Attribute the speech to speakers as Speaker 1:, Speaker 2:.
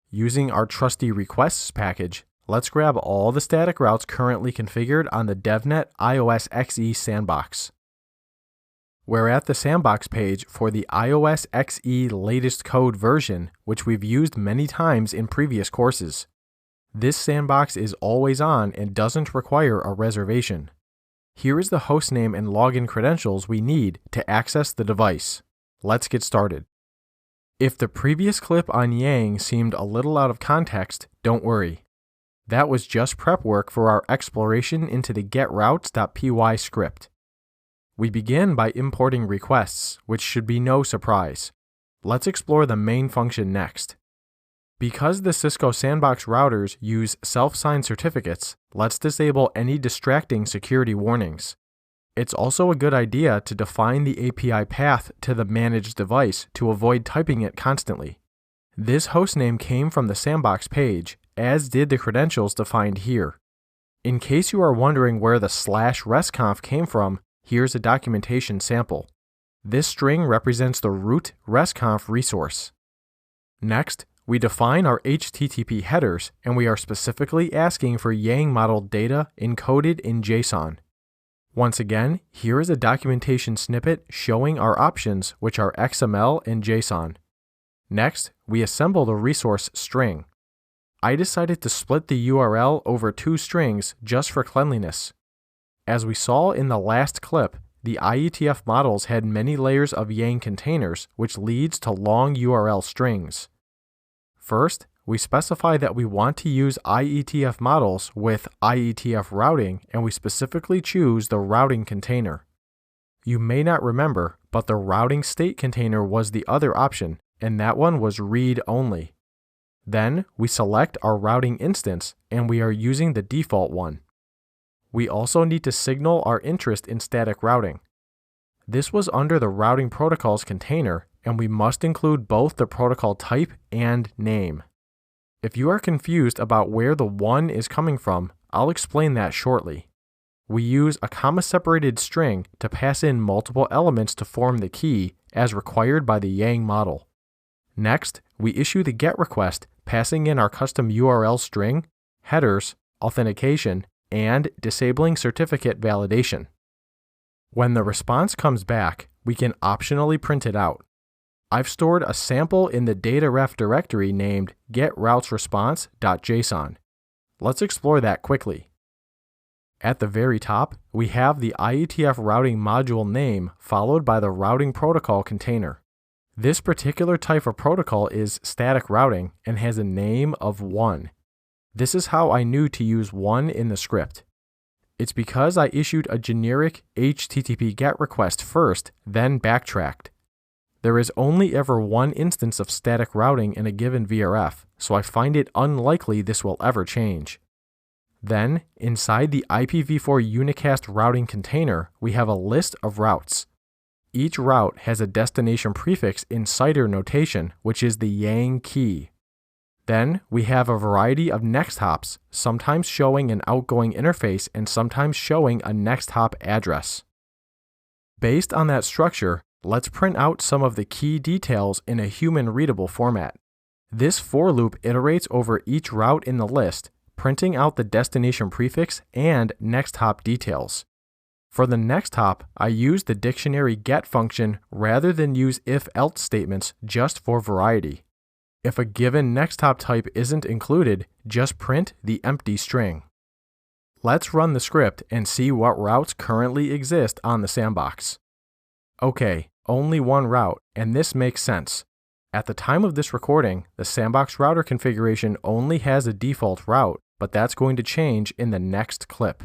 Speaker 1: Using our trusty requests package, let's grab all the static routes currently configured on the DevNet iOS XE sandbox. We're at the sandbox page for the iOS XE latest code version, which we've used many times in previous courses. This sandbox is always on and doesn't require a reservation. Here is the hostname and login credentials we need to access the device. Let's get started. If the previous clip on Yang seemed a little out of context, don't worry. That was just prep work for our exploration into the getroutes.py script. We begin by importing requests, which should be no surprise. Let's explore the main function next. Because the Cisco Sandbox routers use self-signed certificates, let's disable any distracting security warnings. It's also a good idea to define the API path to the managed device to avoid typing it constantly. This hostname came from the Sandbox page, as did the credentials defined here. In case you are wondering where the /restconf came from, here's a documentation sample. This string represents the root restconf resource. Next, we define our HTTP headers, and we are specifically asking for Yang model data encoded in JSON. Once again, here is a documentation snippet showing our options, which are XML and JSON. Next, we assemble the resource string. I decided to split the URL over two strings just for cleanliness. As we saw in the last clip, the IETF models had many layers of Yang containers, which leads to long URL strings. First, we specify that we want to use IETF models with IETF routing, and we specifically choose the routing container. You may not remember, but the routing state container was the other option, and that one was read-only. Then, we select our routing instance, and we are using the default one. We also need to signal our interest in static routing. This was under the routing protocols container, and we must include both the protocol type and name. If you are confused about where the 1 is coming from, I'll explain that shortly. We use a comma-separated string to pass in multiple elements to form the key, as required by the Yang model. Next, we issue the GET request, passing in our custom URL string, headers, authentication, and disabling certificate validation. When the response comes back, we can optionally print it out. I've stored a sample in the dataref directory named getRoutesResponse.json. Let's explore that quickly. At the very top, we have the IETF routing module name followed by the routing protocol container. This particular type of protocol is static routing and has a name of 1. This is how I knew to use 1 in the script. It's because I issued a generic HTTP GET request first, then backtracked. There is only ever one instance of static routing in a given VRF, so I find it unlikely this will ever change. Then, inside the IPv4 unicast routing container, we have a list of routes. Each route has a destination prefix in CIDR notation, which is the Yang key. Then, we have a variety of next hops, sometimes showing an outgoing interface and sometimes showing a next hop address. Based on that structure, let's print out some of the key details in a human-readable format. This for loop iterates over each route in the list, printing out the destination prefix and next hop details. For the next hop, I use the dictionary get function rather than use if-else statements just for variety. If a given next hop type isn't included, just print the empty string. Let's run the script and see what routes currently exist on the sandbox. Okay, only one route, and this makes sense. At the time of this recording, the sandbox router configuration only has a default route, but that's going to change in the next clip.